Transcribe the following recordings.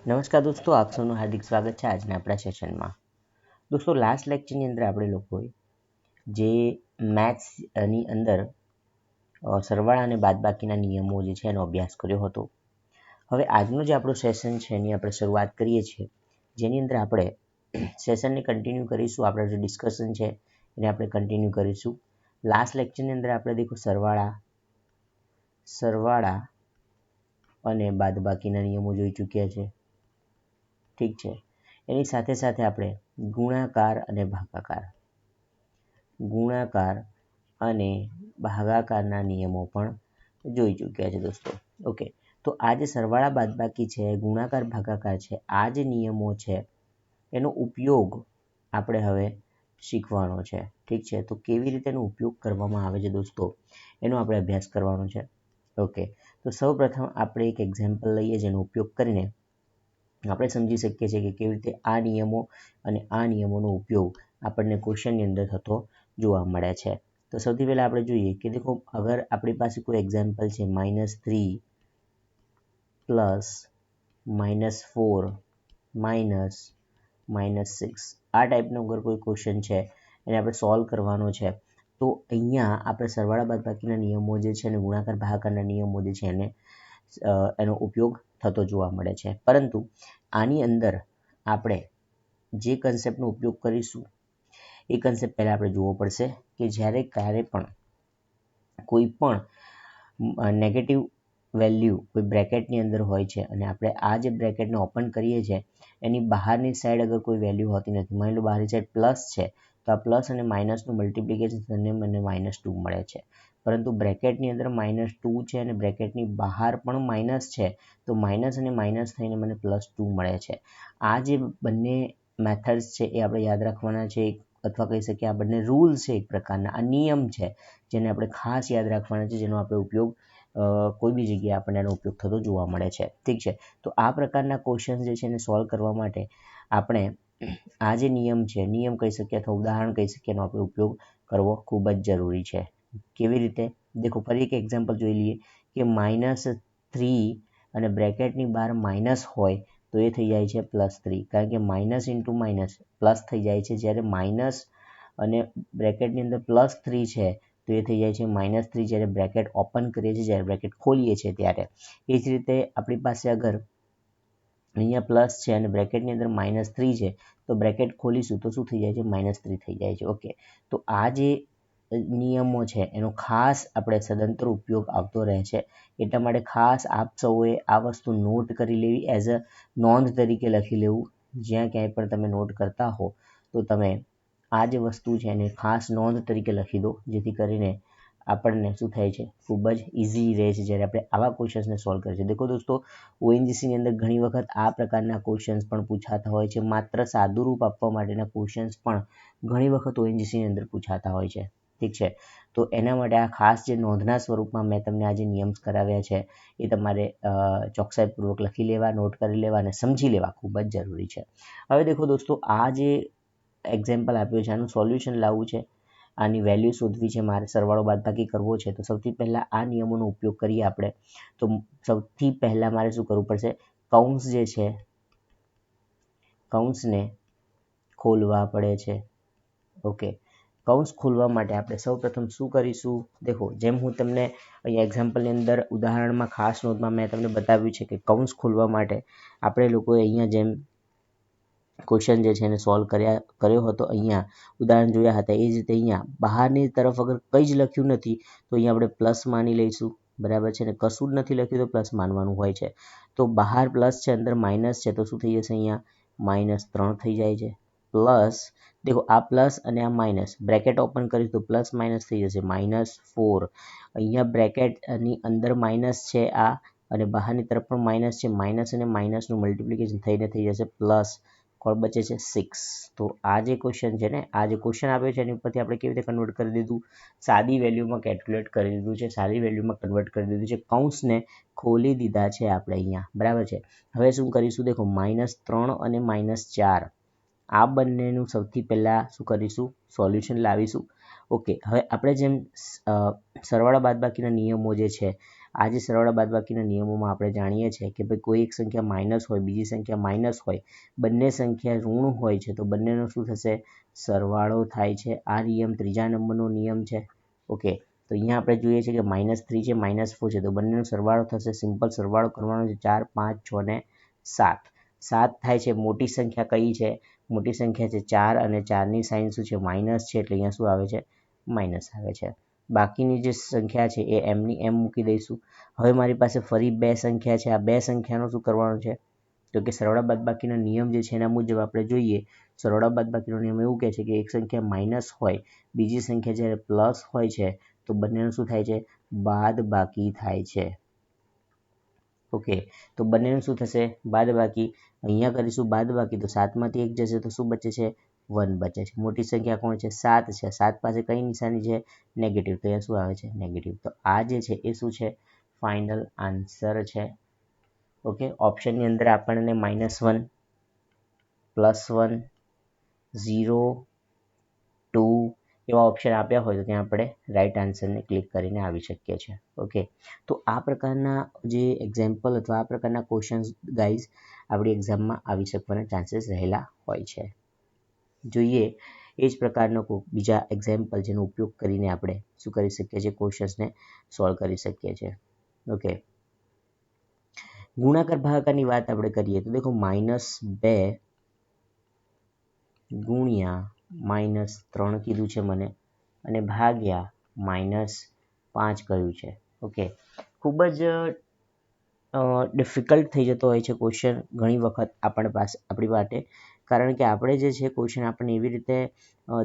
નમસ્કાર દોસ્તો, આપ સૌનું હાર્દિક સ્વાગત છે આજના આપણા સેશનમાં. દોસ્તો, લાસ્ટ લેક્ચરની અંદર આપણે લોકોએ જે મેથ્સની અંદર સરવાળા અને બાદબાકીના નિયમો જે છે એનો અભ્યાસ કર્યો હતો. હવે આજનો જે આપણો સેશન છે એની આપણે શરૂઆત કરીએ છીએ, જેની અંદર આપણે સેશનને કન્ટિન્યુ કરીશું. આપણે જે ડિસ્કશન છે એને આપણે કન્ટિન્યુ કરીશું. લાસ્ટ લેક્ચરની અંદર આપણે દેખો સરવાળા અને બાદબાકીના નિયમો જોઈ ચૂક્યા છે. ઠીક છે. એની સાથે સાથે આપણે ગુણાકાર અને ભાગાકારના નિયમો પણ જોઈ ચૂક્યા છે દોસ્તો. ઓકે, તો આ જે સરવાળા બાદબાકી છે, ગુણાકાર ભાગાકાર છે, આ જે નિયમો છે એનો ઉપયોગ આપણે હવે શીખવાનો છે. ઠીક છે. તો કેવી રીતે એનો ઉપયોગ કરવામાં આવે છે દોસ્તો, એનો આપણે અભ્યાસ કરવાનો છે. ઓકે, તો સૌપ્રથમ આપણે એક એક્ઝામ્પલ લઈએ જેનો ઉપયોગ કરીને આપણે સમજી શકીએ છીએ કે કેવી રીતે આ નિયમો અને આ નિયમોનો ઉપયોગ આપણને ક્વેશ્ચનની અંદર થતો જોવા મળે છે. તો સૌથી પહેલાં આપણે જોઈએ કે દેખો, અગર આપણી પાસે કોઈ એક્ઝામ્પલ છે -3 + -4 -6, આ ટાઈપનો અગર કોઈ ક્વેશ્ચન છે એને આપણે સોલ્વ કરવાનો છે, તો અહીંયા આપણે સરવાળા બાદબાકીના નિયમો જે છે અને ગુણાકાર ભાગાકારના નિયમો જે છે એનો ઉપયોગ થતો જોવા મળે છે. પરંતુ આની અંદર આપણે જે કન્સેપ્ટનો ઉપયોગ કરીશું એ કન્સેપ્ટ પહેલાં આપણે જોવો પડશે કે ક્યારે પણ કોઈ પણ નેગેટિવ વેલ્યુ કોઈ બ્રેકેટની અંદર હોય છે અને આપણે આ જે બ્રેકેટને ઓપન કરીએ છીએ એની બહારની સાઈડ અગર કોઈ વેલ્યુ હોતી નથી, માની લો બહારની સાઈડ પ્લસ છે, તો આ પ્લસ અને માઇનસનું મલ્ટિપ્લિકેશન થઈને મને -2 મળે છે. પરંતુ બ્રેકેટની અંદર -2 છે અને બ્રેકેટની બહાર પણ માઇનસ છે, તો માઇનસ અને માઇનસ થઈને મને +2 મળે છે. આ જે બંને મેથડ્સ છે એ આપણે યાદ રાખવાના છે, અથવા કહી શકીએ આ બંને રૂલ્સ છે, એક પ્રકારના આ નિયમ છે જેને આપણે ખાસ યાદ રાખવાના છે, જેનો આપણે ઉપયોગ કોઈ બી જગ્યાએ આપણને એનો ઉપયોગ થતો જોવા મળે છે. ઠીક છે. તો આ પ્રકારના ક્વેશ્ચન જે છે એને સોલ્વ કરવા માટે આપણે આ જે નિયમ છે, નિયમ કહી શકીએ અથવા ઉદાહરણ કહી શકીએ, એનો આપણે ઉપયોગ કરવો ખૂબ જ જરૂરી છે. કેવી રીતે? દેખો, ફરી એક એક્ઝામ્પલ જોઈ લઈએ કે -3 અને બ્રેકેટની બહાર માઇનસ હોય તો એ થઈ જાય છે +3, કારણ કે માઇનસ ઇન્ટુ માઇનસ પ્લસ થઈ જાય છે, જ્યારે માઇનસ અને બ્રેકેટની અંદર +3 છે તો એ થઈ જાય છે -3 જ્યારે બ્રેકેટ ઓપન કરીએ છીએ, જ્યારે બ્રેકેટ ખોલીએ છીએ ત્યારે. એ જ રીતે આપણી પાસે અગર અહીંયા પ્લસ છે અને બ્રેકેટની અંદર -3 છે, તો બ્રેકેટ ખોલીશું તો શું થઈ જાય છે? -3 થઈ જાય છે. ઓકે, તો આ જે નિયમો છે એનો ખાસ આપણે સદંતર ઉપયોગ આવતો રહે છે. એટલા માટે ખાસ આપ સૌએ આ વસ્તુ નોટ કરી લેવી, એઝ અ નોંધ તરીકે લખી લેવું. જ્યાં ક્યાંય પણ તમે નોટ કરતા હો તો તમે આ જે વસ્તુ છે એને ખાસ નોંધ તરીકે લખી દો, જેથી કરીને આપણને શું થાય છે, ખૂબ જ ઇઝી રહે છે જ્યારે આપણે આવા ક્વેશ્ચન્સને સોલ્વ કરીએ છીએ. દેખો દોસ્તો, ONGCની અંદર ઘણી વખત આ પ્રકારના ક્વેશ્ચન્સ પણ પૂછાતા હોય છે. માત્ર સાદું રૂપ આપવા માટેના ક્વેશ્ચન્સ પણ ઘણી વખત ONGCની અંદર પૂછાતા હોય છે. ઠીક છે. તો એના માટે આ ખાસ જે નોંધના સ્વરૂપમાં મેં તમને આ જે નિયમ્સ કરાવ્યા છે એ તમારે ચોકસાઈપૂર્વક લખી લેવા, નોટ કરી લેવા અને સમજી લેવા ખૂબ જ જરૂરી છે. હવે દેખો દોસ્તો, આ જે એક્ઝામ્પલ આપ્યું છે આનું સોલ્યુશન લાવવું છે, આની વેલ્યુ શોધવી છે, મારે સરવાળો બાદબાકી કરવો છે, તો સૌથી પહેલાં આ નિયમોનો ઉપયોગ કરીએ આપણે. તો સૌથી પહેલાં મારે શું કરવું પડશે? કૌંસ જે છે, કૌંસને ખોલવા પડે છે. ઓકે, કૌંસ ખોલવા માટે આપણે સૌપ્રથમ શું કરીશું? દેખો, જેમ હું તમને અહીંયા એક્ઝામ્પલની અંદર ઉદાહરણમાં ખાસ નોંધમાં મેં તમને બતાવ્યું છે કે કૌંસ ખોલવા માટે આપણે લોકોએ અહીંયા જેમ ક્વેશ્ચન જે છે એને સોલ્વ કર્યો હતો, અહીંયા ઉદાહરણ જોયા હતા, એ જ રીતે અહીંયા બહારની તરફ અગર કંઈ જ લખ્યું નથી તો અહીંયા આપણે પ્લસ માની લઈશું. બરાબર છે ને? કશું જ નથી લખ્યું તો પ્લસ માનવાનું હોય છે. તો બહાર પ્લસ છે, અંદર માઇનસ છે, તો શું થઈ જશે? અહીંયા -3 થઈ જાય છે. પ્લસ, દેખો આ પ્લસ અને આ માઇનસ, બ્રેકેટ ઓપન કરીશું તો પ્લસ માઇનસ થઈ જશે -4. અહીંયા બ્રેકેટની અંદર માઇનસ છે આ, અને બહારની તરફ પણ માઇનસ છે. માઇનસ અને માઇનસનું મલ્ટિપ્લિકેશન થઈને થઈ જશે પ્લસ. કોણ બચે છે? 6. તો આ જે ક્વેશ્ચન છે ને, આ જે ક્વેશ્ચન આપ્યો છે એની ઉપરથી આપણે કેવી રીતે કન્વર્ટ કરી દીધું? સાદી વેલ્યુમાં કેલ્ક્યુલેટ કરી દીધું છે, સાદી વેલ્યુમાં કન્વર્ટ કરી દીધું છે. કૌંસને ખોલી દીધા છે આપણે અહીંયા. બરાબર છે. હવે શું કરીશું? દેખો, -3 અને -4 આ બંનેનું સૌથી પહેલાં શું કરીશું? સોલ્યુશન લાવીશું. ઓકે, હવે આપણે જેમ સરવાળા બાદબાકીના નિયમો જે છે આ જે સરવાળા બાદબાકીના નિયમોમાં આપણે જાણીએ છીએ કે ભાઈ કોઈ એક સંખ્યા માઇનસ હોય, બીજી સંખ્યા માઇનસ હોય, બંને સંખ્યા ઋણ હોય છે તો બંનેનો શું થશે? સરવાળો થાય છે. આ નિયમ ત્રીજા નંબરનો નિયમ છે. ઓકે, તો અહીંયા આપણે જોઈએ છીએ કે -3 છે, -4 છે, તો બંનેનો સરવાળો થશે. સિમ્પલ સરવાળો કરવાનો છે. 4, 5, 6 ને 7. 7 થાય છે. મોટી સંખ્યા કઈ છે? મોટી સંખ્યા છે 4 અને 4ની સાઇન શું છે? માઇનસ છે, એટલે અહીંયા શું આવે છે? માઇનસ આવે છે. બાકીની જે સંખ્યા છે એ એમની એમ મૂકી દઈશું. હવે મારી પાસે ફરી બે સંખ્યા છે. આ બે સંખ્યાનો શું કરવાનું છે? તો કે સરવાળા બાદબાકીનો નિયમ જે છે એના મુજબ આપણે જોઈએ. સરવાળા બાદબાકીનો નિયમ એવું કહે છે કે એક સંખ્યા માઇનસ હોય, બીજી સંખ્યા જ્યારે પ્લસ હોય છે તો બંનેનું શું થાય છે? બાદબાકી થાય છે. ઓકે, તો બંનેનું શું થશે? બાદબાકી. અહીંયા કરીશું બાદબાકી, તો 7માંથી 1 જશે તો શું બચે છે? 1 બચે છે. મોટી સંખ્યા કોણ છે? 7 છે. 7 પાસે કઈ નિશાની છે? નેગેટિવ. તો અહીંયા શું આવે છે? નેગેટિવ. તો આ જે છે એ શું છે? ફાઇનલ આન્સર છે. ઓકે, ઓપ્શનની અંદર આપણને -1, +1, 0, 2 એવા ઓપ્શન આપ્યા હોય તો ત્યાં આપણે રાઈટ આન્સરને ક્લિક કરીને આવી શકીએ છીએ. ઓકે, તો આ પ્રકારના જે એક્ઝામ્પલ અથવા આ પ્રકારના ક્વેશ્ચન્સ ગાઈઝ આપણી એક્ઝામમાં આવી શકવાના ચાન્સીસ રહેલા હોય છે. જોઈએ એ જ પ્રકારનો બીજા એક્ઝામ્પલ જેનો ઉપયોગ કરીને આપણે શું કરી શકીએ છીએ? ક્વેશ્ચન્સને સોલ્વ કરી શકીએ છીએ. ઓકે, ગુણાકાર ભાગાકારની વાત આપણે કરીએ તો દેખો -2 ગુણ્યા -3 કીધું છે મને અને ભાગ્યા -5 કહ્યું છે. ઓકે, ખૂબ જ ડિફિકલ્ટ થઈ જતો હોય છે ક્વેશ્ચન ઘણી વખત આપણી માટે, કારણ કે આપણે જે છે ક્વેશ્ચન આપણને એવી રીતે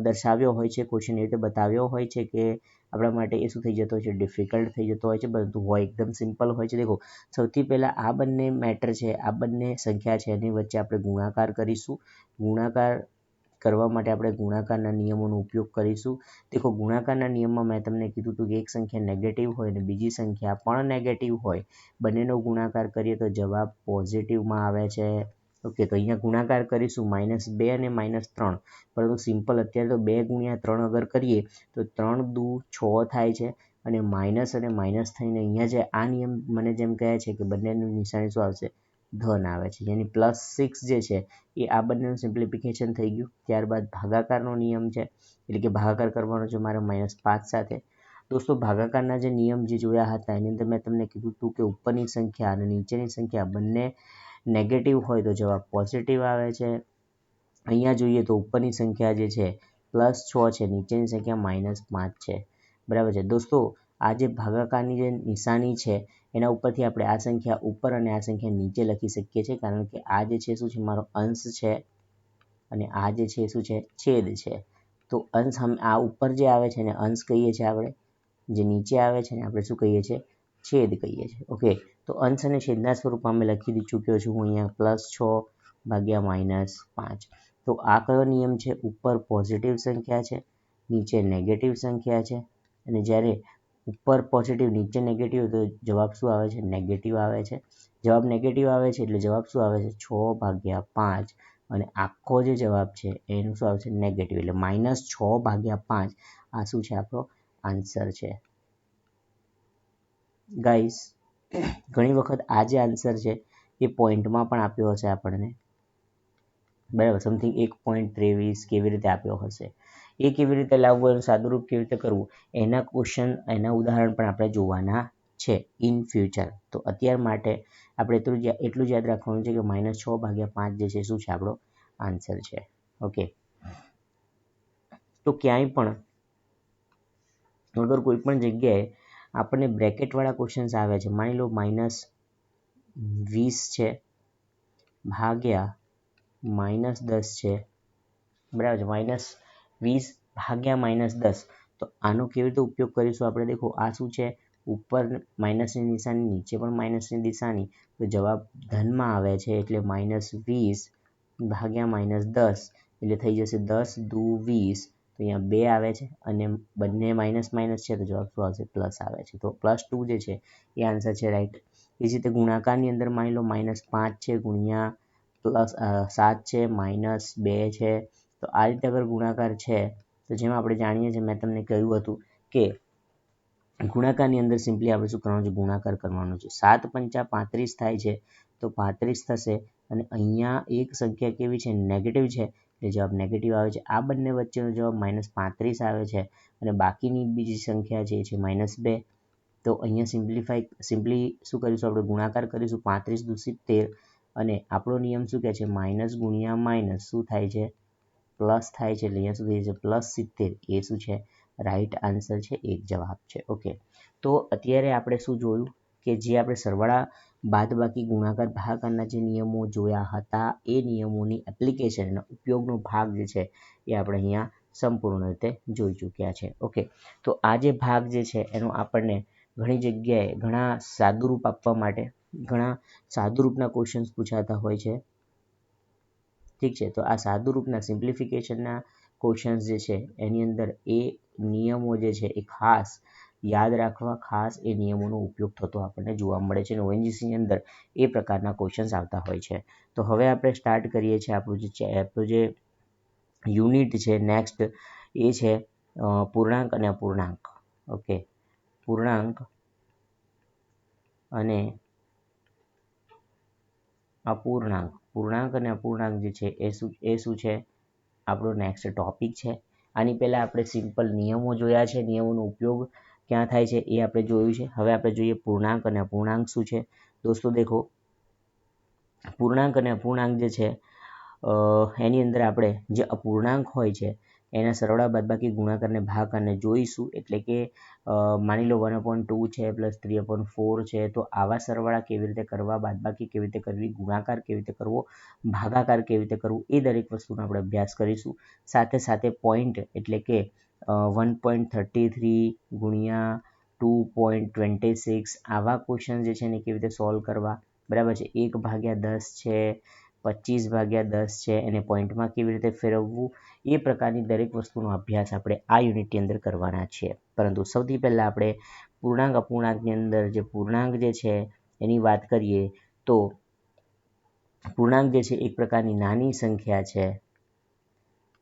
દર્શાવ્યો હોય છે, ક્વેશ્ચન એવી રીતે બતાવ્યો હોય છે કે આપણા માટે એ શું થઈ જતો હોય છે? ડિફિકલ્ટ થઈ જતો હોય છે. પરંતુ હોય એકદમ સિમ્પલ હોય છે. દેખો, સૌથી પહેલાં આ બંને મેટર છે, આ બંને સંખ્યા છે એની વચ્ચે આપણે ગુણાકાર કરીશું. ગુણાકાર કરવા માટે આપણે ગુણાકારના નિયમોનો ઉપયોગ કરીશું. દેખો, ગુણાકારના નિયમમાં મેં તમને કીધું હતું કે એક સંખ્યા નેગેટિવ હોય અને બીજી સંખ્યા પણ નેગેટિવ હોય, બંનેનો ગુણાકાર કરીએ તો જવાબ પોઝિટિવમાં આવે છે. ઓકે, તો અહીંયા ગુણાકાર કરીશું -2 અને -3, પરંતુ સિમ્પલ અત્યારે તો 2 ગુણ્યા 3 અગર કરીએ તો 3 દુ 6 થાય છે અને માઇનસ થઈને અહીંયા જે આ નિયમ મને જેમ કહે છે કે બંનેની નિશાની શું આવશે? ધન આવે છે. યાની +6 જે છે એ આ બંનેનું સિમ્પ્લિફિકેશન થઈ ગયું. ત્યારબાદ ભાગાકારનો નિયમ છે, એટલે કે ભાગાકાર કરવાનો છે મારે -5 સાથે. દોસ્તો, ભાગાકારના જે નિયમ જે જોયા હતા એની અંદર મેં તમને કીધું હતું કે ઉપરની સંખ્યા અને નીચેની સંખ્યા બંને નેગેટિવ હોય તો જવાબ પોઝિટિવ આવે છે. અહીંયા જોઈએ તો ઉપરની સંખ્યા જે છે +6 છે, નીચેની સંખ્યા -5 છે. બરાબર છે દોસ્તો, આ જે ભાગાકારની જે નિશાની છે એના ઉપરથી આપણે આ સંખ્યા ઉપર અને આ સંખ્યા નીચે લખી શકીએ છીએ, કારણ કે આ જે છે શું છે? મારો અંશ છે અને આ જે છે શું છે? છેદ છે. તો અંશ આ ઉપર જે આવે છે ને અંશ કહીએ છીએ આપણે, જે નીચે આવે છે ને આપણે શું કહીએ છીએ? છેદ કહીએ છીએ. ઓકે, તો અંશ અને છેદના સ્વરૂપમાં અમે લખી ચૂક્યો છું હું અહીંયા +6 ભાગ્યા -5. તો આ કયો નિયમ છે? ઉપર પોઝિટિવ સંખ્યા છે, નીચે નેગેટિવ સંખ્યા છે, અને જ્યારે ઉપર પોઝિટિવ નીચે નેગેટિવ તો જવાબ શું આવે છે? નેગેટિવ આવે છે. જવાબ નેગેટિવ આવે છે એટલે જવાબ શું આવે છે? 6/5, અને આખો જે જવાબ છે એનું શું આવશે? નેગેટિવ, એટલે -6/5 આ શું છે? આપણો આન્સર છે. ગાઈસ, ઘણી વખત આ જે આન્સર છે એ પોઈન્ટમાં પણ આપ્યો હશે આપણને, બરાબર, સમથિંગ 1.23 કેવી રીતે આપ્યો હશે, એ કેવી રીતે લાવવું, એનું સાદુરૂપ કેવી રીતે કરવું, એના ક્વેશ્ચન, એના ઉદાહરણ પણ આપણે જોવાના છે ઇન ફ્યુચર. તો અત્યાર માટે આપણે એટલું જ યાદ રાખવાનું છે કે -6/5 જે છે શું છે? આપણો આન્સર છે. ઓકે, તો ક્યાંય પણ અગર કોઈ પણ જગ્યાએ આપણને બ્રેકેટવાળા ક્વેશ્ચન્સ આવે છે, માની લો -20 છે ભાગ્યા -10 છે, બરાબર છે, -20 ભાગ્યા -10, તો આનો કેવી રીતે ઉપયોગ કરીશું આપણે? દેખો, આ શું છે? ઉપર માઇનસની નિશાની, નીચે પણ માઇનસની નિશાની, તો જવાબ ધનમાં આવે છે એટલે -20 ભાગ્યા -10 એટલે થઈ જશે 10 દુ 20, તો અહીંયા 2 આવે છે અને બંને માઇનસ છે તો જવાબ શું આવશે? પ્લસ આવે છે. તો +2 જે છે એ આન્સર છે, રાઈટ. એ જ રીતે ગુણાકારની અંદર માની લો -5 છે ગુણ્યા +7 છે -2 છે, તો આ રીતે અગર ગુણાકાર છે તો જેમ આપણે જાણીએ છીએ, મેં તમને કહ્યું હતું કે ગુણાકારની અંદર સિમ્પલી આપણે શું કરવાનું છે, ગુણાકાર કરવાનો છે. 7 પંચા 35 થાય છે, તો 35 થશે. અને અહીંયા એક સંખ્યા કેવી છે, નેગેટિવ છે, એટલે જવાબ નેગેટિવ આવે છે. આ બંને વચ્ચેનો જવાબ -35 આવે છે અને બાકીની બીજી સંખ્યા જે છે -2. તો અહીંયા સિમ્પલી શું કરીશું, આપણે ગુણાકાર કરીશું. 35 દુ 70 અને આપણો નિયમ શું કહે છે, માઇનસ ગુણ્યા માઇનસ શું થાય છે, પ્લસ થાય છે. એટલે અહીંયા શું થઈ જશે, +70. એ શું છે, રાઈટ આન્સર છે, એક જવાબ છે. ઓકે, તો અત્યારે આપણે શું જોયું કે જે આપણે સરવાળા બાદબાકી ગુણાકાર ભાગાકારના જે નિયમો જોયા હતા એ નિયમોની એપ્લિકેશન અને ઉપયોગનો ભાગ જે છે એ આપણે અહીંયા સંપૂર્ણ રીતે જોઈ ચૂક્યા છે. ઓકે, તો આ જે ભાગ જે છે એનો આપણને ઘણી જગ્યાએ ઘણા સાદુરૂપ આપવા માટે ઘણા સાદુરૂપના ક્વેશ્ચન્સ પૂછાતા હોય છે. ઠીક છે, તો આ સાદુરૂપના સિમ્પ્લિફિકેશનના ક્વેશ્ચન્સ જે છે એની અંદર એ નિયમો જે છે એ ખાસ યાદ રાખવા, ખાસ એ નિયમોનો ઉપયોગ થતો આપણને જોવા મળે છે અને ઓએનજીસીની અંદર એ પ્રકારના ક્વેશ્ચન્સ આવતા હોય છે. તો હવે આપણે સ્ટાર્ટ કરીએ છીએ આપણું જે યુનિટ છે નેક્સ્ટ એ છે પૂર્ણાંક અને અપૂર્ણાંક. ઓકે, પૂર્ણાંક અને અપૂર્ણાંક. પૂર્ણાંક અને અપૂર્ણાંક જે છે એ શું છે, આપણો નેક્સ્ટ ટોપિક છે. આની પહેલાં આપણે સિમ્પલ નિયમો જોયા છે, નિયમોનો ઉપયોગ ક્યાં થાય છે એ આપણે જોયું છે. હવે આપણે જોઈએ પૂર્ણાંક અને અપૂર્ણાંક શું છે. દોસ્તો દેખો, પૂર્ણાંક અને અપૂર્ણાંક જે છે એની અંદર આપણે જે અપૂર્ણાંક હોય છે એના સરવાળા બાદબાકી ગુણાકારને ભાગાકારને જોઈશું. એટલે કે માની લો 1/2 છે +3/4 છે. તો આવા સરવાળા કેવી રીતે કરવા, બાદબાકી કેવી રીતે કરવી, ગુણાકાર કેવી રીતે કરવો, ભાગાકાર કેવી રીતે કરવું, એ દરેક વસ્તુનો આપણે અભ્યાસ કરીશું. સાથે સાથે પોઈન્ટ એટલે કે 1.33 ગુણ્યા 2.26 આવા ક્વેશ્ચન જે છે એને કેવી રીતે સોલ્વ કરવા, બરાબર છે. 1/10 છે, 25/10 છે, એને પોઈન્ટમાં કેવી રીતે ફેરવવું, એ પ્રકારની દરેક વસ્તુનો અભ્યાસ આપણે આ યુનિટની અંદર કરવાના છીએ. પરંતુ સૌથી પહેલાં આપણે પૂર્ણાંક અપૂર્ણાંકની અંદર જે પૂર્ણાંક જે છે એની વાત કરીએ તો પૂર્ણાંક જે છે એક પ્રકારની નાની સંખ્યા છે.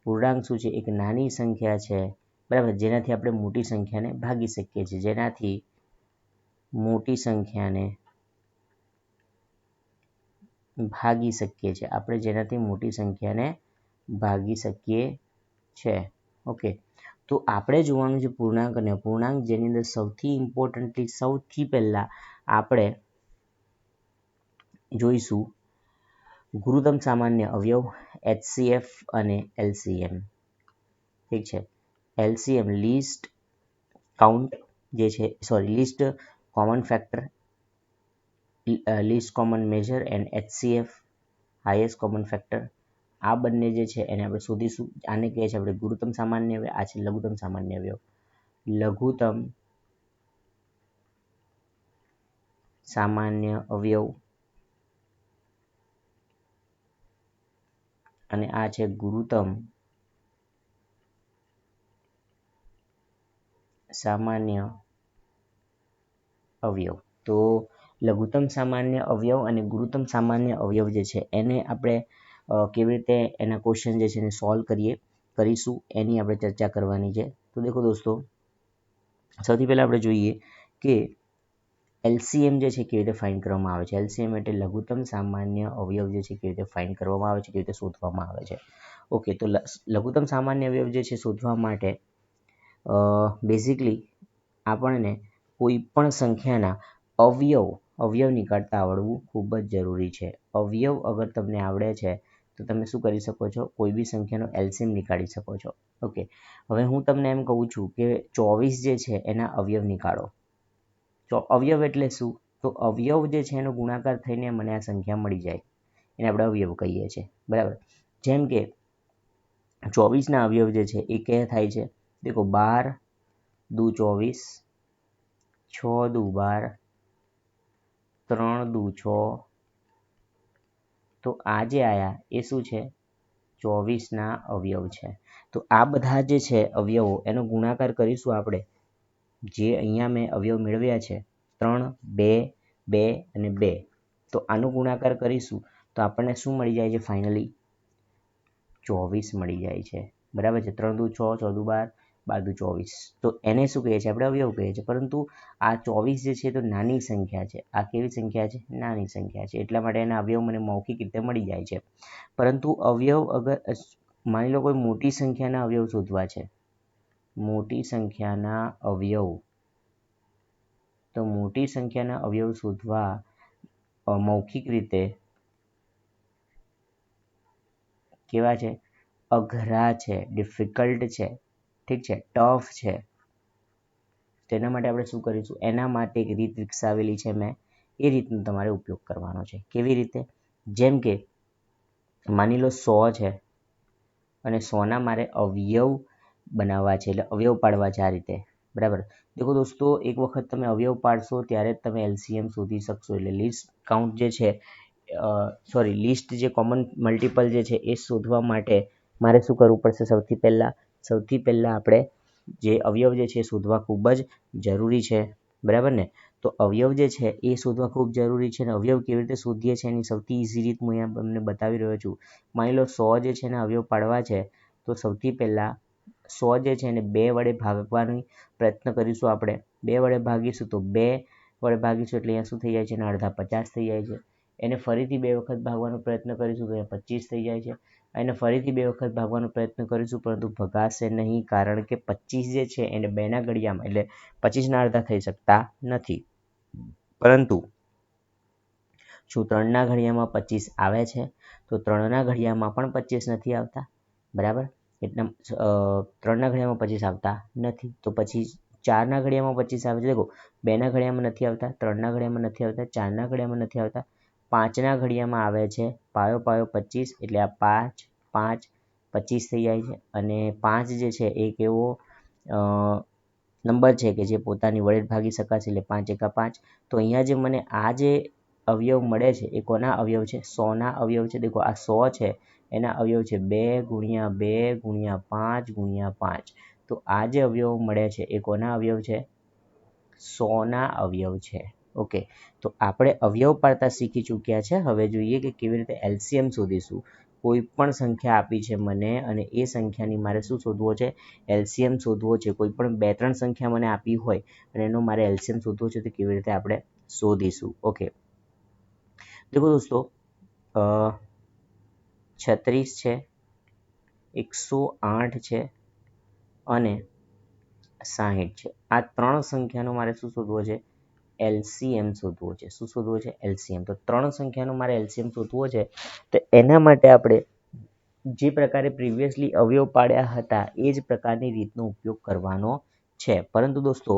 પૂર્ણાંક શું છે, એક નાની સંખ્યા છે, બરાબર, જેનાથી આપણે મોટી સંખ્યાને ભાગી શકીએ છીએ. જેનાથી મોટી સંખ્યાને ભાગી શકીએ છીએ આપણે, જેનાથી મોટી સંખ્યાને ભાગી શકીએ છે. ઓકે, તો આપણે જોવાનું છે પૂર્ણાંક અને અપૂર્ણાંક, જેની અંદર સૌથી પહેલા આપણે જોઈશું ગુરુત્તમ સામાન્ય અવયવ, HCF અને LCM. ઠીક છે, LCM લીસ્ટ કાઉન્ટ જે છે, least common factor, least common major and HCF highest common factor. આ બંને જે છે એને આપણે શોધીશું. આને કહે છે આપણે ગુરુત્તમ સામાન્ય અવયવ, આ છે લઘુત્તમ સામાન્ય અવયવ. લઘુત્તમ સામાન્ય અવયવ અને આ છે ગુરુત્તમ સામાન્ય અવયવ. તો લઘુત્તમ સામાન્ય અવયવ અને ગુરુત્તમ સામાન્ય અવયવ જે છે એને આપણે કેવી રીતે એના ક્વેશ્ચન જે છે એને સોલ્વ કરીશું એની આપણે ચર્ચા કરવાની છે. તો દેખો દોસ્તો, સૌથી પહેલાં આપણે જોઈએ કે LCM જે છે કેવી રીતે ફાઇન્ડ કરવામાં આવે છે. LCM એટલે લઘુત્તમ સામાન્ય અવયવ જે છે કેવી રીતે ફાઇન્ડ કરવામાં આવે છે, કેવી રીતે શોધવામાં આવે છે. ઓકે, તો લઘુત્તમ સામાન્ય અવયવ જે છે શોધવા માટે બેઝિકલી આપણને કોઈ પણ સંખ્યાના અવયવ નીકાળતા આવડવું ખૂબ જ જરૂરી છે. અવયવ અગર તમને આવડે છે તો તમે શું કરી શકો છો, કોઈ બી સંખ્યાનો LCM નીકાળી શકો છો. ઓકે, હવે હું તમને એમ કહું છું કે 24 જે છે એના અવયવ નીકાળો. અવયવ એટલે શું, તો અવયવ જે છે એનો ગુણાકાર થઈને મને આ સંખ્યા મળી જાય એને આપણે અવયવ કહીએ છીએ, બરાબર. જેમ કે 24ના અવયવ જે છે એ કયા થાય છે, દેખો 12 દુ 24, 6 દુ 12, 3 દુ 6. તો આ જે આયા એ શું છે, 24ના અવયવ છે. તો આ બધા જે છે અવયવો એનો ગુણાકાર કરીશું આપણે. જે અહીંયા મેં અવયવ મેળવ્યા છે 3, 2, 2 અને 2. તો આનો ગુણાકાર કરીશું તો આપણને શું મળી જાય છે, ફાઇનલી 24 મળી જાય છે, બરાબર છે. 3 દુ 6, 6 દુ 12, બાર દુ 24, તો એને શું કહીએ છીએ આપણે? અવયવ કહીએ છીએ. પરંતુ આ 24 જે છે તો નાની સંખ્યા છે. આ કેવી સંખ્યા છે? નાની સંખ્યા છે. એટલા માટે એના અવયવ મને મૌખિક રીતે મળી જાય છે. પરંતુ અવયવ અગર માની લો કોઈ મોટી સંખ્યાના અવયવ શોધવા છે, મોટી સંખ્યાના અવયવ, તો મોટી સંખ્યાના અવયવ શોધવા મૌખિક રીતે કેવા છે? અઘરા છે, ડિફિકલ્ટ છે, ઠીક છે, ટફ છે. તેના માટે આપણે શું કરીશું? એના માટે એક રીત વિકસાવેલી છે મેં, એ રીતનો તમારે ઉપયોગ કરવાનો છે. કેવી રીતે? જેમ કે માની લો 100 છે અને 100ના મારે અવયવ બનાવવા છે, એટલે અવયવ પાડવા છે આ રીતે, બરાબર. દેખો દોસ્તો, એક વખત તમે અવયવ પાડશો ત્યારે જ તમે LCM શોધી શકશો. એટલે લિસ્ટ કાઉન્ટ જે છે, લિસ્ટ જે કોમન મલ્ટિપલ જે છે એ શોધવા માટે મારે શું કરવું પડશે? સૌથી પહેલા આપણે જે અવયવ જે છે એ શોધવા ખૂબ જ જરૂરી છે, બરાબર ને? તો અવયવ જે છે એ શોધવા ખૂબ જરૂરી છે. અને અવયવ કેવી રીતે શોધીએ છીએ એની સૌથી ઇઝી રીત હું અહીંયા તમને બતાવી રહ્યો છું. માની લો 100 જે છે એને અવયવ પાડવા છે, તો સૌથી પહેલા 100 જે છે એને 2 વડે ભાગવાનો પ્રયત્ન કરીશું આપણે. 2 વડે ભાગીશું તો 2 વડે ભાગીશું એટલે અહીંયા શું થઈ જાય છે? એના અડધા 50 થઈ જાય છે. એને ફરીથી 2 વખત ભાગવાનો પ્રયત્ન કરીશું તો અહીંયા 25 થઈ જાય છે. એને ફરીથી 2 વખત ભાગવાનો પ્રયત્ન કરીશું પરંતુ ભગાશે નહીં, કારણ કે 25 જે છે એને 2ના ઘડિયામાં એટલે 25ના અડધા થઈ શકતા નથી. પરંતુ શું 3ના ઘડિયામાં 25 આવે છે? તો 3ના ઘડિયામાં પણ 25 નથી આવતા, બરાબર. એટલે 3ના ઘડિયામાં 25 આવતા નથી. તો પછી 4ના ઘડિયામાં 25 આવે છે. દેખો, 2ના ઘડિયામાં નથી આવતા, 3ના ઘડિયામાં નથી આવતા, 4ના ઘડિયામાં નથી આવતા, 5ના ઘડિયામાં આવે છે. પાયો 25 એટલે આ 5 5 25 થઈ જાય છે. અને 5 જે છે એ કેવો નંબર છે કે જે પોતાની વડે જ ભાગી શકાશે, એટલે 5 એકા 5. તો અહીંયા જે મને આ જે અવયવ મળે છે એ કોના અવયવ છે? 100ના અવયવ છે. દેખો, આ 100 છે, એના અવયવ છે 2 ગુણ્યા 2 ગુણ્યા 5 ગુણ્યા 5. તો આ જે અવયવ મળે છે એ કોના અવયવ છે? 100ના અવયવ છે. ઓકે, તો આપણે અવયવ પાડતા શીખી ચૂક્યા છે. હવે જોઈએ કે કેવી રીતે LCM શોધીશું. કોઈ પણ સંખ્યા આપી છે મને અને એ સંખ્યાની મારે શું શોધવો છે? LCM શોધવો છે. કોઈ પણ 2-3 સંખ્યા મને આપી હોય અને એનો મારે LCM શોધવો છે તો કેવી રીતે આપણે શોધીશું? ઓકે, દેખો દોસ્તો, 36 છે, 108 છે અને 60 છે. આ 3 સંખ્યાનો મારે શું શોધવો છે? LCM શોધવો છે. શું શોધવો છે? LCM. તો 3 સંખ્યાનો મારે LCM શોધવો છે. તો એના માટે આપણે જે પ્રકારે પ્રિવિયસલી અવયવ પાડ્યા હતા એ જ પ્રકારની રીતનો ઉપયોગ કરવાનો છે. પરંતુ દોસ્તો,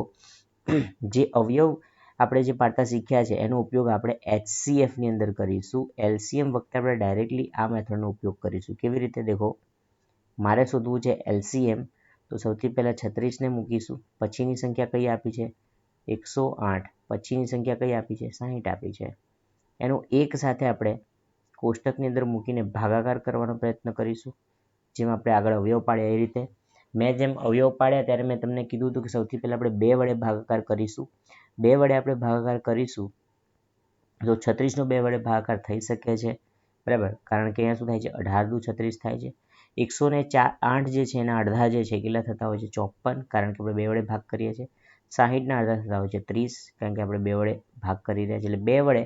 જે અવયવ આપણે જે પાડતા શીખ્યા છે એનો ઉપયોગ આપણે HCF ની અંદર કરીશું. LCM વખતે આપણે ડાયરેક્ટલી આ મેથડનો ઉપયોગ કરીશું. કેવી રીતે? દેખો, મારે શોધવું છે LCM, તો સૌથી પહેલા 36ને મૂકીશું. પછીની સંખ્યા કઈ આપી છે? 108. પછીની સંખ્યા કઈ આપી છે? 60 આપી છે. એનું એક સાથે આપણે કોષ્ટકની અંદર મૂકીને ભાગાકાર કરવાનો પ્રયત્ન કરીશું, જેમ આપણે આગળ અવયવ પાડ્યા એ રીતે. મેં જેમ અવયવ પાડ્યા ત્યારે મેં તમને કીધું હતું કે સૌથી પહેલા આપણે 2 વડે ભાગાકાર કરીશું. 2 વડે આપણે ભાગાકાર કરીશું તો 36નો 2 વડે ભાગાકાર થઈ શકે છે, બરાબર. કારણ કે અહીંયા શું થાય છે? 18 દુ 36 થાય છે. 108 જે છે એના અડધા જે છે કેટલા થતા હોય છે? 54, કારણ કે આપણે 2 વડે ભાગ કરીએ છીએ. 60ના અડધા થતા હોય છે 30, કારણ કે આપણે 2 વડે ભાગ કરી રહ્યા છીએ. એટલે 2 વડે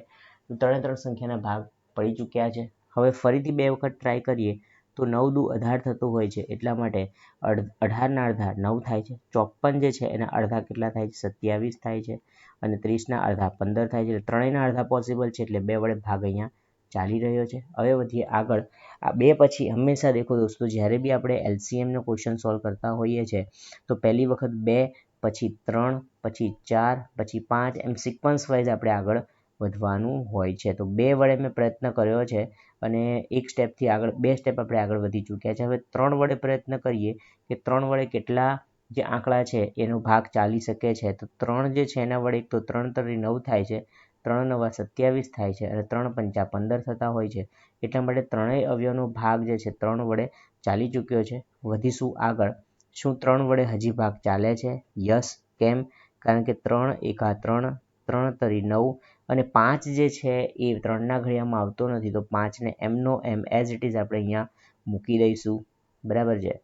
3 સંખ્યાના ભાગ પડી ચૂક્યા છે. હવે ફરીથી 2 વખત ટ્રાય કરીએ તો 9 દુ 18 થતું હોય છે. એટલા માટે 18ના અડધા 9 થાય છે. 54 જે છે એના અડધા કેટલા થાય છે? 27 થાય છે. અને 30ના અડધા 15 થાય છે. એટલે ત્રણેયના અડધા પોસિબલ છે, એટલે 2 વડે ભાગ અહીંયા ચાલી રહ્યો છે. હવે વધીએ આગળ. આ 2 પછી હંમેશા દેખો દોસ્તો, જ્યારે બી આપણે LCMનો ક્વેશ્ચન સોલ્વ કરતા હોઈએ છીએ તો પહેલી વખત 2, પછી 3, પછી 4, પછી 5, એમ સિક્વન્સ વાઇઝ આપણે આગળ વધવાનું હોય છે. તો 2 વડે મેં પ્રયત્ન કર્યો છે અને 1 સ્ટેપથી આગળ 2 સ્ટેપ આપણે આગળ વધી ચૂક્યા છે. હવે 3 વડે પ્રયત્ન કરીએ કે 3 વડે કેટલા જે આંકડા છે એનો ભાગ ચાલી શકે છે. તો 3 જે છે એના વડે એક તો 3 તરી 9 થાય છે, 3 9 27 થાય છે અને 3 પંચા 15 થતા હોય છે. એટલા માટે ત્રણેય અવયવનો ભાગ જે છે 3 વડે ચાલી ચૂક્યો છે. વધીશું આગળ. શું 3 વડે હજી ભાગ ચાલે છે? યસ. કેમ? કારણ કે 3 એકા 3, 3 તરી 9 અને 5 જે છે એ 3ના ઘડિયામાં આવતો નથી, તો 5ને એમનો એમ એઝ ઇટ ઇઝ આપણે અહીંયા મૂકી દઈશું, બરાબર છે.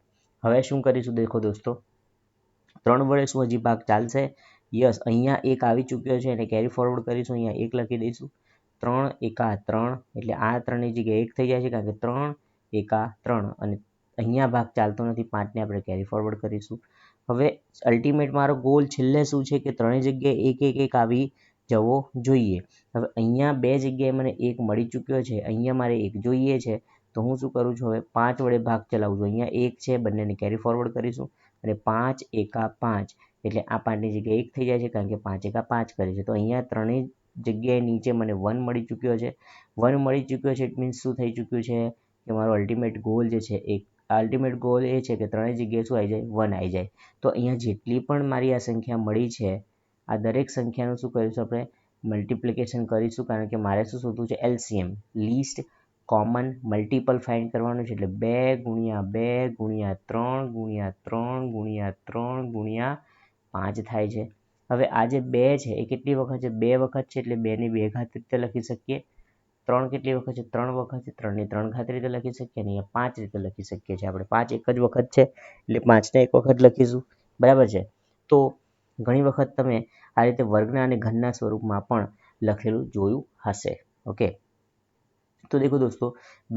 હવે શું કરીશું? દેખો દોસ્તો, 3 વડે શું હજી ભાગ ચાલશે? યસ, અહીંયા 1 આવી ચૂક્યો છે એને કેરી ફોરવર્ડ કરીશું. અહીંયા 1 લખી દઈશું. 3 એકા 3 એટલે આ 3ની જગ્યાએ 1 થઈ જાય છે કારણ કે 3 એકા 3 અને અહીંયા ભાગ ચાલતો નથી 5ને આપણે કેરી ફોરવર્ડ કરીશું. હવે અલ્ટિમેટ મારો ગોલ છેલ્લે શું છે કે 3 જગ્યાએ 1 1 1 આવી જવો જોઈએ. હવે અહીંયા 2 જગ્યાએ મને 1 મળી ચૂક્યો છે, અહીંયા મારે 1 જોઈએ છે તો હું શું કરું છું? હવે 5 વડે ભાગ ચલાવું છું. અહીંયા 1 છે, બંનેને કેરી ફોરવર્ડ કરીશું અને 5 એકા 5 એટલે આ 5ની જગ્યાએ 1 થઈ જાય છે કારણ કે 5 એકા 5 કરે છે. તો અહીંયા ત્રણેય જગ્યાએ નીચે મને 1 મળી ચૂક્યો છે. 1 મળી ચૂક્યો છે ઇટ મીન્સ શું થઈ ચૂક્યું છે કે મારો અલ્ટિમેટ ગોલ જે છે અલ્ટિમેટ ગોલ એ છે કે ત્રણેય જગ્યાએ શું આવી જાય? 1 આવી જાય. તો અહીંયા જેટલી પણ મારી આ સંખ્યા મળી છે આ દરેક સંખ્યાનું શું કરીશું આપણે? મલ્ટિપ્લિકેશન કરીશું કારણ કે મારે શું શોધવું છે? LCM, least common multiple find કરવાનું છે. એટલે 2 ગુણ્યા 2 ગુણ્યા 3 ગુણ્યા 3 ગુણ્યા 3 ગુણ્યા 5 થાય છે. હવે આ જે 2 છે એ કેટલી વખત છે? 2 વખત છે એટલે 2ની 2 ઘાત રીતે લખી શકીએ. 3 કેટલી વખત છે? 3 વખત છે. 3ની 3 ઘાત રીતે લખી શકીએ અને અહીંયા 5 રીતે લખી શકીએ છીએ આપણે. 5 એક જ વખત છે એટલે 5ને એક વખત લખીશું. બરાબર છે? તો ઘણી વખત તમે આ રીતે વર્ગના અને ઘનના સ્વરૂપમાં પણ લખેલું જોયું હશે. ઓકે, તો દેખો દોસ્તો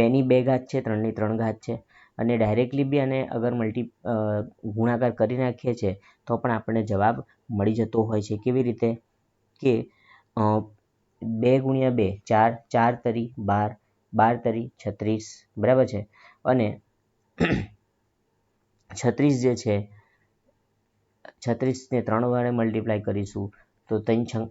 2ની 2 ઘાત છે, 3ની 3 ઘાત છે અને ડાયરેક્ટલી બી અને અગર ગુણાકાર કરી નાખીએ છીએ તો પણ આપણને જવાબ મળી જતો હોય છે. કેવી રીતે? કે 2 ગુણ્યા 2 4, 4 તરી 12, 12 તરી 36, બરાબર છે? અને 36 જે છે 36ને 3 વડે મલ્ટીપ્લાય કરીશું તો 3 છંગ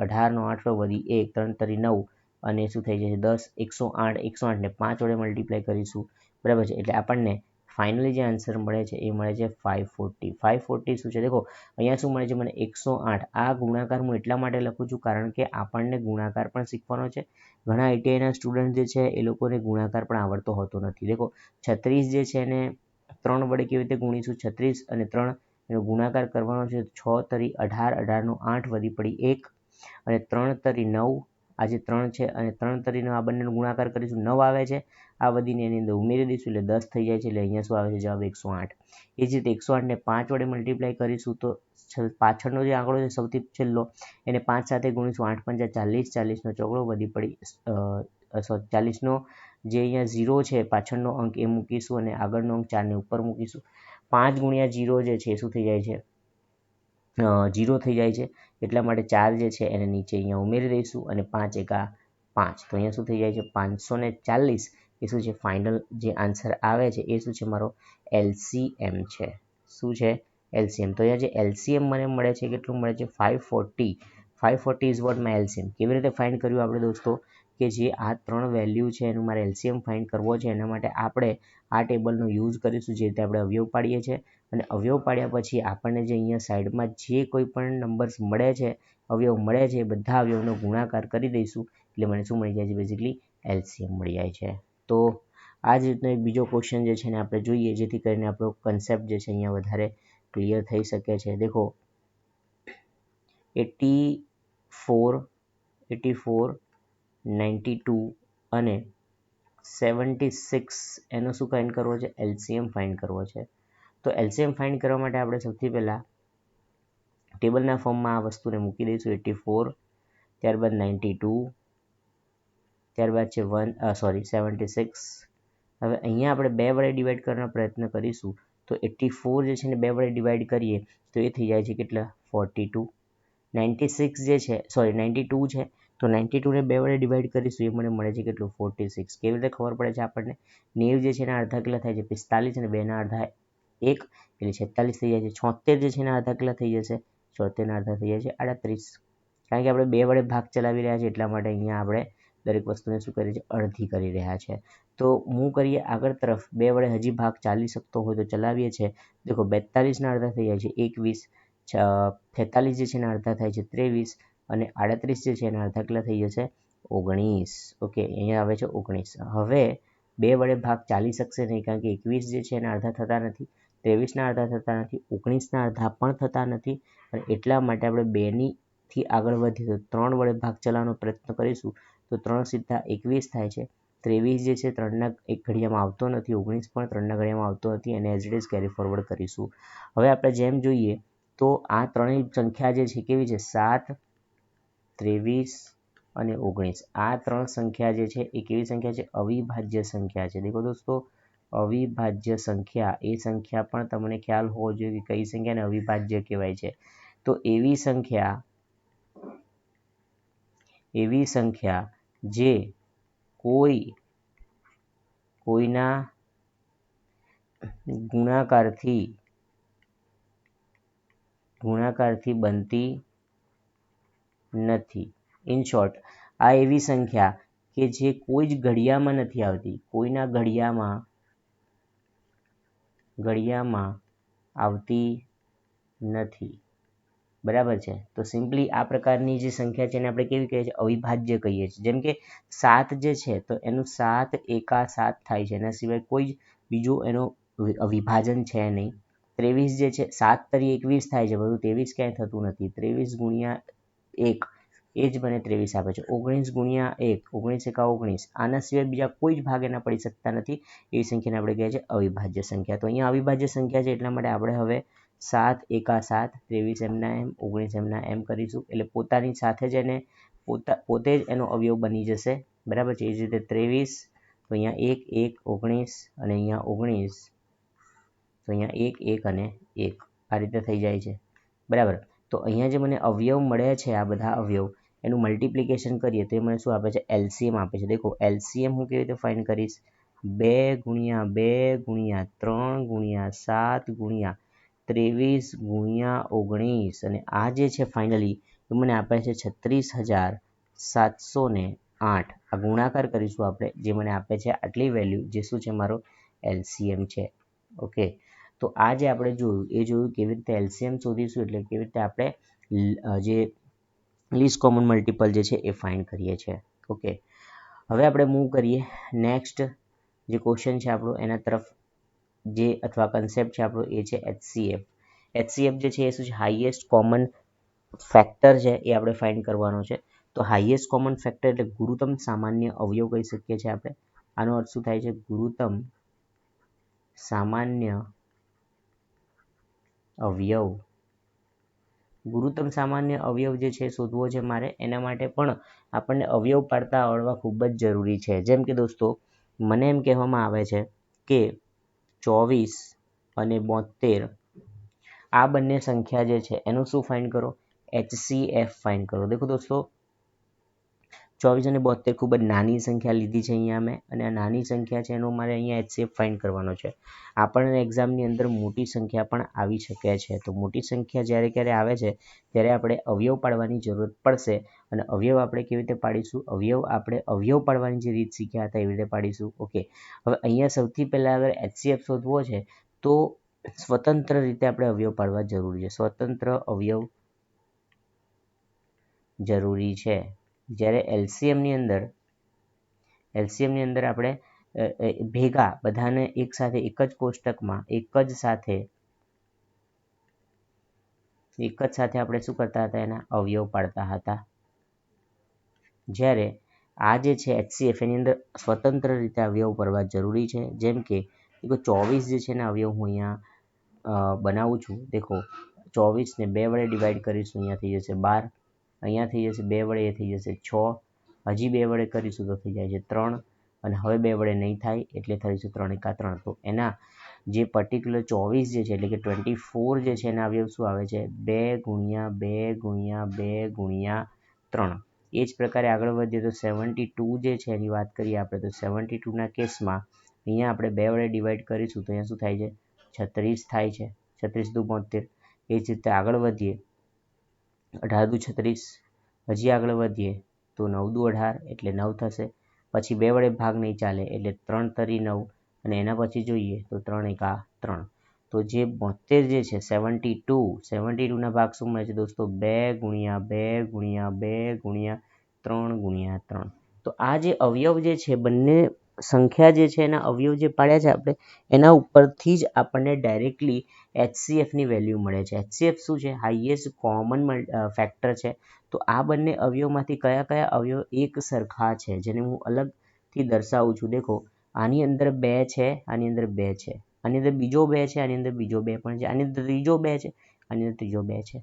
18 નો 8 વધી 1 3 તરી 9 અને શું થઈ જશે? 10 108 108ને 5 વડે મલ્ટીપ્લાય કરીશું. બરાબર છે? એટલે આપણને ફાઇનલી જે આન્સર મળે છે એ મળે છે 540. 540 શું છે? દેખો અહીંયા શું મળે છે મને? 108. આ ગુણાકાર હું એટલા માટે લખું છું કારણ કે આપણને ગુણાકાર પણ શીખવાનો છે. ઘણા આઈટીઆઈના સ્ટુડન્ટ જે છે એ લોકોને ગુણાકાર પણ આવડતો હોતો નથી. દેખો 36 જે છે એને 3 વડે કેવી રીતે ગુણીશું? 36 અને 3 એનો ગુણાકાર કરવાનો છે. 6 તરી 18, 18નો 8 વધી પડી 1 અને 3 તરી 9, આ જે 3 છે અને 3 તરીનો આ બંનેનો ગુણાકાર કરીશું 9 આવે છે. આ વધીને એની અંદર ઉમેરી દઈશું એટલે 10 થઈ જાય છે. એટલે અહીંયા શું આવે છે? જવાબ 108. એ જ રીતે 108ને 5 વડે મલ્ટીપ્લાય કરીશું તો પાછળનો જે આંકડો છે સૌથી છેલ્લો એને 5 સાથે ગુણીશું. 8 પંચા 40, 40નો ચોકડો વધી પડી 40નો જે અહીંયા 0 છે પાછળનો અંક એ મૂકીશું અને આગળનો અંક 4ને ઉપર મૂકીશું. 5 ગુણ્યા 0 જે છે શું થઈ જાય છે? 0 થઈ જાય છે. એટલા માટે 4 જે છે એને નીચે અહીંયા ઉમેરી દઈશું અને 5 એકા 5 તો અહીંયા શું થઈ જાય છે? 540 એ શું છે? ફાઇનલ જે આન્સર આવે છે એ શું છે? મારો એલસીએમ છે. શું છે? એલસીએમ. તો અહીંયા જે એલસીએમ મને મળે છે કેટલું મળે છે? 540. 540 ઇઝ વોટ માય એલસીએમ. કેવી રીતે ફાઇન્ડ કર્યું આપણે દોસ્તો? કે જે આ 3 વેલ્યુ છે એનું મારે એલસીએમ ફાઇન્ડ કરવો છે એના માટે આપણે આ ટેબલનો યુઝ કરીશું જે રીતે આપણે અવયવ પાડીએ છીએ અને અવયવ પાડ્યા પછી આપણને જે અહીંયા સાઈડમાં જે કોઈ પણ નંબર્સ મળે છે અવયવ મળે છે એ બધા અવયવનો ગુણાકાર કરી દઈશું એટલે મને શું મળી જાય છે? બેઝિકલી એલસીએમ મળી જાય છે. તો આ જ રીતનો એક બીજો ક્વેશ્ચન જે છે ને આપણે જોઈએ જેથી કરીને આપણો કન્સેપ્ટ જે છે અહીંયા વધારે ક્લિયર થઈ શકે છે. દેખો 84, 92 અને 76 એનો શું ફાઇન્ડ કરવો છે? એલસીએમ ફાઇન્ડ કરવો છે. તો એલસીએમ ફાઇન્ડ કરવા માટે આપણે સૌથી પહેલાં ટેબલના ફોર્મમાં આ વસ્તુને મૂકી દઈશું. 84, ત્યારબાદ 92, ત્યારબાદ છે 76. હવે અહીંયા આપણે 2 વડે ડિવાઈડ કરવાનો પ્રયત્ન કરીશું તો 84 જે છે ને 2 વડે ડિવાઈડ કરીએ તો એ થઈ જાય છે કેટલા? 42. 96 જે છે 92 છે તો 92ને 2 વડે ડિવાઈડ કરીશું એ મને મળે છે કેટલું? 46. કેવી રીતે ખબર પડે છે આપણને? 90 જે છે એના અડધા કેટલા થાય છે? 45 અને 2ના અડધા 1 એટલે 46 થઈ જાય છે. 76 જે છે એના અડધા કેટલા થઈ જશે? 74ના અડધા થઈ જાય છે 38. કારણ કે આપણે 2 વડે ભાગ ચલાવી રહ્યા છીએ એટલા માટે અહીંયા આપણે દરેક વસ્તુને શું કરીએ છીએ? અડધી કરી રહ્યા છે. તો મૂવ કરીએ આગળ તરફ. 2 વડે હજી ભાગ ચાલી શકતો હોય તો ચલાવીએ છીએ. દેખો 42ના અડધા થઈ જાય છે 21, 46 જે છે એના અડધા થાય છે 23 અને 38 જે છે એના અડધા કેટલા થઈ જશે? 19. ઓકે, અહીંયા આવે છે 19. હવે 2 વડે ભાગ ચાલી શકશે નહીં કારણ કે 21 જે છે એના અડધા થતા નથી, 23ના અડધા થતા નથી, 19ના અડધા પણ થતા નથી અને એટલા માટે આપણે 2થી આગળ વધીએ તો 3 વડે ભાગ ચલાવવાનો પ્રયત્ન કરીશું તો 3 સીધા 21 થાય છે 23 જે છે 3ના એક ઘડિયામાં આવતો નથી, 19 પણ 3ના ઘડિયામાં આવતો નથી, અને as it is carry forward કરીશું. હવે આપણે જેમ જોઈએ તો આ ત્રણેય સંખ્યા જે છે કેવી છે, 7, 23 અને 19. આ ત્રણ સંખ્યા જે છે એ કેવી સંખ્યા છે, અવિભાજ્ય સંખ્યા છે. દેખો દોસ્તો, અવિભાજ્ય સંખ્યા એ સંખ્યા પણ તમને ખ્યાલ હોવો જોઈએ કે કઈ સંખ્યાને અવિભાજ્ય કહેવાય છે. તો એવી સંખ્યા જે કોઈના ગુણાકારથી બનતી નથી. ઇન શોર્ટ, આ એવી સંખ્યા કે જે કોઈ જ ઘડિયામાં નથી આવતી, કોઈના ઘડિયામાં આવતી નથી. બરાબર છે. તો સિમ્પલી આ પ્રકારની જે સંખ્યા છે એને આપણે કેવી કહીએ છીએ, અવિભાજ્ય કહીએ છીએ. જેમ કે 7 જે છે તો એનું 7 એકા 7 થાય છે, એના સિવાય કોઈ બીજું એનું વિભાજન છે નહીં. 23 જે છે 7 તરી 21 થાય છે, બધું 23 ક્યાંય થતું નથી. 23 ગુણ્યા 1 એ જ મને 23 આપે છે. 19 ગુણ્યા 1, 19 એકા 19, આના સિવાય બીજા કોઈ જ ભાગ એના પડી શકતા નથી. એવી સંખ્યાને આપણે કહીએ છીએ અવિભાજ્ય સંખ્યા. તો અહીંયા અવિભાજ્ય સંખ્યા છે એટલા માટે આપણે હવે 7 એકા 7, 23 એમના એમ, 19 એમના એમ કરીશું. એટલે પોતાની સાથે જ એને પોતે જ એનો અવયવ બની જશે. બરાબર છે. એ જ રીતે 23, તો અહીંયા 1, 1, 19 અને અહીંયા 19, તો અહીંયા 1, 1 અને 1 આ રીતે થઈ જાય છે. બરાબર. તો અહીંયા જે મને અવયવ મળ્યા છે, આ બધા અવયવ એનું મલ્ટિપ્લિકેશન કરીએ તો એ મને શું આપે છે, એલસીએમ આપે છે. દેખો એલસીએમ હું કેવી રીતે ફાઇન્ડ કરીશ, 2 ગુણ્યા 2 ગુણ્યા 3 ગુણ્યા 7 ગુણ્યા 23 ગુણ્યા 19, અને આ જે છે ફાઇનલી એ મને આપે છે 36,708. આ ગુણાકાર કરીશું આપણે, જે મને આપે છે આટલી વેલ્યુ, જે શું છે, મારો એલસીએમ છે. ઓકે. તો આ જે આપણે જોયું કેવી રીતે એલસીએમ શોધીશું, એટલે કેવી રીતે આપણે જે લીસ્ટ કોમન મલ્ટિપલ જે છે એ ફાઇન્ડ કરીએ છીએ. ઓકે. હવે આપણે મૂવ કરીએ નેક્સ્ટ જે ક્વેશ્ચન છે આપણો એના તરફ, જે અથવા કન્સેપ્ટ છે આપણો એ છે એચસીએફ. એચસીએફ જે છે એ શું છે, હાઈએસ્ટ કોમન ફેક્ટર છે એ આપણે ફાઇન્ડ કરવાનો છે. તો હાઈએસ્ટ કોમન ફેક્ટર એટલે ગુરુત્તમ સામાન્ય અવયવ કહી શકીએ છીએ આપણે. આનો અર્થ શું થાય છે, ગુરુત્તમ સામાન્ય અવયવ. ગુરુત્તમ સામાન્ય અવયવ જે છે શોધવો છે મારે, એના માટે પણ આપણને અવયવ પાડતા આવડવા ખૂબ જ જરૂરી છે. જેમ કે દોસ્તો, મને એમ કહેવામાં આવે છે કે 24 અને 72 આ બંને સંખ્યા જે છે એનું શું ફાઇન્ડ કરો, એચસીએફ ફાઇન્ડ કરો. દેખો દોસ્તો, 24 અને 72 ખૂબ જ નાની સંખ્યા લીધી છે અહીંયા મેં, અને આ નાની સંખ્યા છે એનો મારે અહીંયા એચસીએફ ફાઇન્ડ કરવાનો છે. આપણને એક્ઝામની અંદર મોટી સંખ્યા પણ આવી શકે છે. તો મોટી સંખ્યા જ્યારે ક્યારે આવે છે ત્યારે આપણે અવયવ પાડવાની જરૂરત પડશે. અને અવયવ આપણે કેવી રીતે પાડીશું, આપણે અવયવ પાડવાની જે રીત શીખ્યા હતા એવી રીતે પાડીશું. ઓકે. હવે અહીંયા સૌથી પહેલાં અગર એચસીએફ શોધવો છે તો સ્વતંત્ર રીતે આપણે અવયવ પાડવા જરૂરી છે. સ્વતંત્ર અવયવ જરૂરી છે. જ્યારે એલસીએમની અંદર આપણે ભેગા બધાને એક સાથે એક જ કોષ્ટકમાં એક જ સાથે આપણે શું કરતા હતા, એના અવયવ પાડતા હતા. જ્યારે આ જે છે એચસીએફ એની અંદર સ્વતંત્ર રીતે અવયવ પાડવા જરૂરી છે. જેમ કે 24 જે છે એના અવયવ હું અહીંયા બનાવું છું. દેખો 24 ને 2 વડે ડિવાઈડ કરીશું, અહીંયા થઈ જશે 12, અહીંયા થઈ જશે 2 વડે, એ થઈ જશે 6, હજી 2 વડે કરીશું તો થઈ જાય છે 3, અને હવે 2 વડે નહીં થાય એટલે થઈશું 3 એકા 3. તો એના જે પર્ટિક્યુલર 24 જે છે એટલે કે 24 જે છે એના અવયવ શું આવે છે, 2 ગુણ્યા 2 ગુણ્યા 2 ગુણ્યા 3. એ જ પ્રકારે આગળ વધીએ તો 72 જે છે એની વાત કરીએ આપણે, તો 72ના કેસમાં અહીંયા આપણે 2 વડે ડિવાઈડ કરીશું તો અહીંયા શું થાય છે, 36 થાય છે, 36 દુ 72. એ જ રીતે આગળ વધીએ, 18 દુ 36, હજી આગળ વધીએ તો 9 દુ 18 એટલે 9 થશે. પછી 2 વડે ભાગ નહીં ચાલે એટલે 3 તરી 9, અને એના પછી જોઈએ તો 3 એકા 3. તો જે 72 જે છે 72ના ભાગ શું મળે છે દોસ્તો, 2 ગુણ્યા 2 ગુણ્યા 2 ગુણ્યા 3 ગુણ્યા 3. તો આ જે અવયવ જે છે, બંને સંખ્યા જે છે એના અવયવ જે પાડ્યા છે આપણે, એના ઉપરથી જ આપણને ડાયરેક્ટલી એચસીએફની વેલ્યુ મળે છે. એચસીએફ શું છે, હાઈએસ્ટ કોમન ફેક્ટર છે. તો આ બંને અવયવમાંથી કયા કયા અવયવ એક સરખા છે, જેને હું અલગથી થી દર્શાવું છું. દેખો આની અંદર 2 છે, આની અંદર 2 છે, આની અંદર બીજો 2 છે, આની અંદર બીજો 2 પણ છે, આની અંદર ત્રીજો 2 છે, આની અંદર ત્રીજો 2 છે,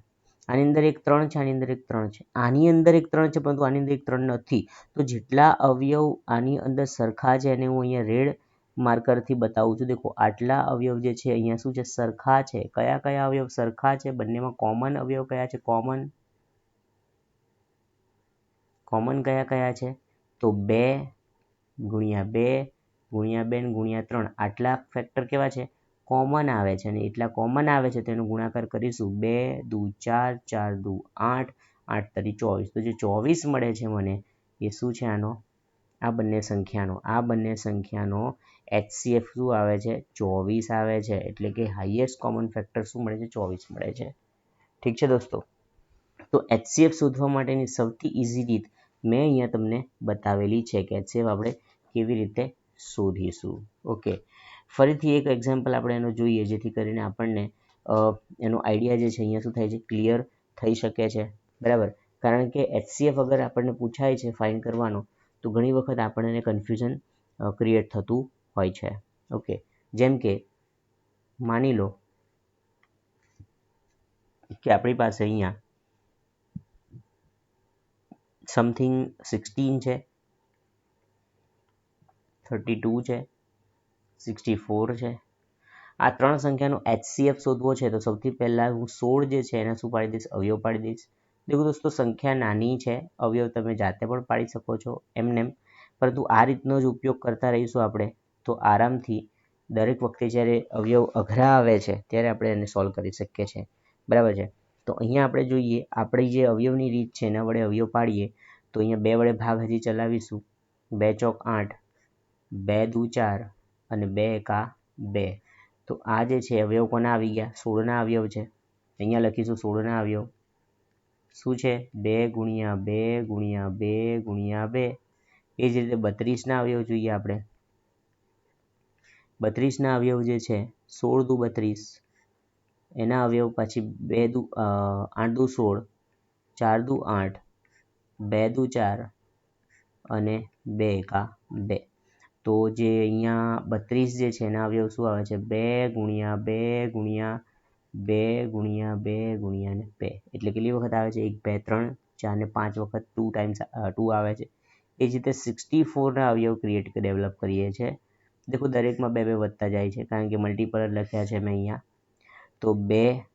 આની અંદર એક 3 છે, આની અંદર એક 3 છે, આની અંદર એક 3 છે, પરંતુ આની અંદર એક 3 નથી. તો જેટલા અવયવ આની અંદર સરખા છે એને હું અહીંયા રેડ માર્કરથી બતાવું છું. દેખો આટલા અવયવ જે છે અહીંયા શું છે? સરખા છે. કયા કયા અવયવ સરખા છે? બંનેમાં કોમન અવયવ કયા છે? કોમન કયા કયા છે? તો 2 ગુણ્યા 2 ગુણ્યા 2 ને ગુણ્યા 3 આટલા ફેક્ટર કેવા છે? કોમન આવે છે. અને એટલા કોમન આવે છે તેનો ગુણાકાર કરીશું. 2 દુ 4, 4 દુ 8, 8 તરી 24. તો જે 24 મળે છે મને એ શું છે? આનો આ બંને સંખ્યાનો HCF શું આવે છે? 24 આવે છે. એટલે કે હાઈએસ્ટ કોમન ફેક્ટર શું મળે છે? 24 મળે છે. ઠીક છે દોસ્તો. તો HCF શોધવા માટેની સૌથી ઇઝી રીત મેં અહીંયા તમને બતાવેલી છે કે HCF આપણે કેવી રીતે શોધીશું. ઓકે, ફરીથી એક એક્ઝામ્પલ આપણે એનો જોઈએ જેથી કરીને આપણને એનો આઈડિયા જે છે અહીંયા શું થાય છે? ક્લિયર થઈ શકે છે. બરાબર, કારણ કે HCF અગર આપણને પૂછાય છે ફાઇન્ડ કરવાનો તો ઘણી વખત આપણને કન્ફ્યુઝન ક્રિએટ થતું હોય છે. ઓકે, જેમ કે માની લો કે આપણી પાસે અહીંયા સમથિંગ 16 છે, 32 છે, 64 છે. આ ત્રણ સંખ્યાનો HCF શોધવો છે તો સૌથી પહેલાં હું 16 જે છે એને શું પાડી દઈશ? અવયવ પાડી દઈશ. દેખો દોસ્તો, સંખ્યા નાની છે, અવયવ તમે જાતે પણ પાડી શકો છો એમનેમ, પરંતુ આ રીતનો જ ઉપયોગ કરતા રહીશું આપણે તો આરામથી દરેક વખતે જ્યારે અવયવ અઘરા આવે છે ત્યારે આપણે એને સોલ્વ કરી શકીએ છીએ. બરાબર છે. તો અહીંયા આપણે જોઈએ, આપણી જે અવયવની રીત છે એના વડે અવયવ પાડીએ તો અહીંયા 2 વડે ભાગ હજી ચલાવીશું. 2 ચોક 8, 2 દુ 4 અને 2 એકા 2. તો આ જે છે અવયવ કોના આવી ગયા? 16ના અવયવ છે. અહીંયા લખીશું 16ના અવયવ શું છે? 2 ગુણ્યા 2 ગુણ્યા 2 ગુણ્યા 2. એ જ રીતે 32ના અવયવ જોઈએ આપણે. 32ના અવયવ જે છે 16 દુ 32, એના અવયવ પછી 8 દુ 16, 4 દુ 8, 2 દુ 4 અને 2 એકા 2. તો જે અહીંયા 32 જે છે એના અવયવ શું આવે છે? 2 ગુણ્યા 2 ગુણ્યા 2 ગુણ્યા 2 ગુણ્યા ને 2. એટલે કેટલી વખત આવે છે? 1 2 3 4 ને 5 વખત 2 ટાઈમ્સ 2 આવે છે. એ જ રીતે 64ના અવયવ ડેવલપ કરીએ છીએ. દેખો દરેકમાં 2 2 વધતા જાય છે કારણ કે મલ્ટિપલ લખ્યા છે મેં અહીંયા. તો 2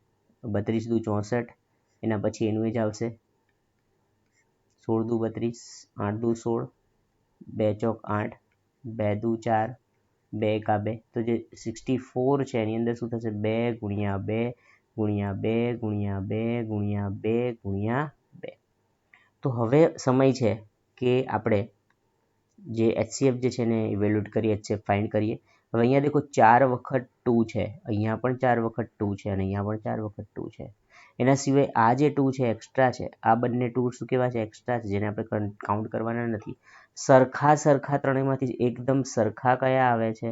32 દુ 64, એના પછી એનું જ આવશે 16 દુ 32, 8 દુ 16, 2 ચોક 8, 2 દુ 4, 2 એકા 2. તો જે 64 છે એની અંદર શું થશે? 2 ગુણ્યા 2 ગુણ્યા 2 ગુણ્યા 2 ગુણ્યા 2 ગુણ્યા 2. તો હવે સમય છે કે આપણે જે HCF જે છે એને ઇવેલ્યુએટ કરીએ, HCF ફાઇન્ડ કરીએ. હવે અહીંયા દેખો 4 વખત 2 છે, અહીંયા પણ 4 વખત 2 છે અને અહીંયા પણ 4 વખત 2 છે. એના સિવાય આ જે 2 છે એક્સ્ટ્રા છે. આ બંને 2 શું કહેવાય છે? એક્સ્ટ્રા છે, જેને આપણે કાઉન્ટ કરવાના નથી. સરખા ત્રણેયમાંથી એકદમ સરખા કયા આવે છે?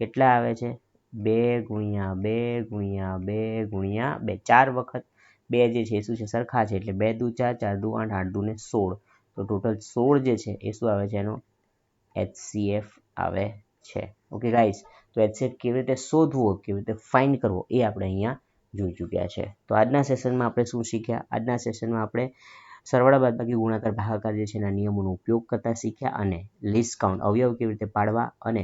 કેટલા આવે છે? 2 ગુણ્યા 2 ગુણ્યા 2 ગુણ્યા 2. 4 વખત 2 જે છે એ શું છે? સરખા છે. એટલે 2 દુ 4, 4 દુ 8, 8 દુ ને 16. તો ટોટલ 16 જે છે એ શું આવે છે? એનો HCF આવે છે. ઓકે ગાઈઝ, તો HCF કેવી રીતે શોધવો, કેવી રીતે ફાઇન્ડ કરવો એ આપણે અહીંયા જોઈ ચૂક્યા છે. તો આજના સેશનમાં આપણે શું શીખ્યા? આજના સેશનમાં આપણે સરવાળા બાદબાકી ગુણાકાર ભાગાકાર જે છે એના નિયમોનો ઉપયોગ કરતા શીખ્યા અને લિસ્ટ કાઉન્ટ અવયવ કેવી રીતે પાડવા અને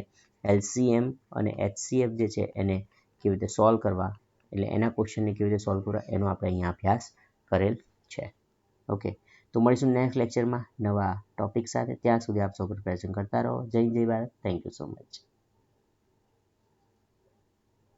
LCM અને HCF જે છે એને કેવી રીતે સોલ્વ કરવા, એટલે એના ક્વેશ્ચનને કેવી રીતે સોલ્વ કરવા એનો આપણે અહીંયા અભ્યાસ કરેલ છે. ઓકે, તો મળીશું નેક્સ્ટ લેક્ચરમાં નવા ટોપિક સાથે. ત્યાં સુધી આપ સૌ પ્રિપેરેશન કરતા રહો. જય Bharat. Thank you so much.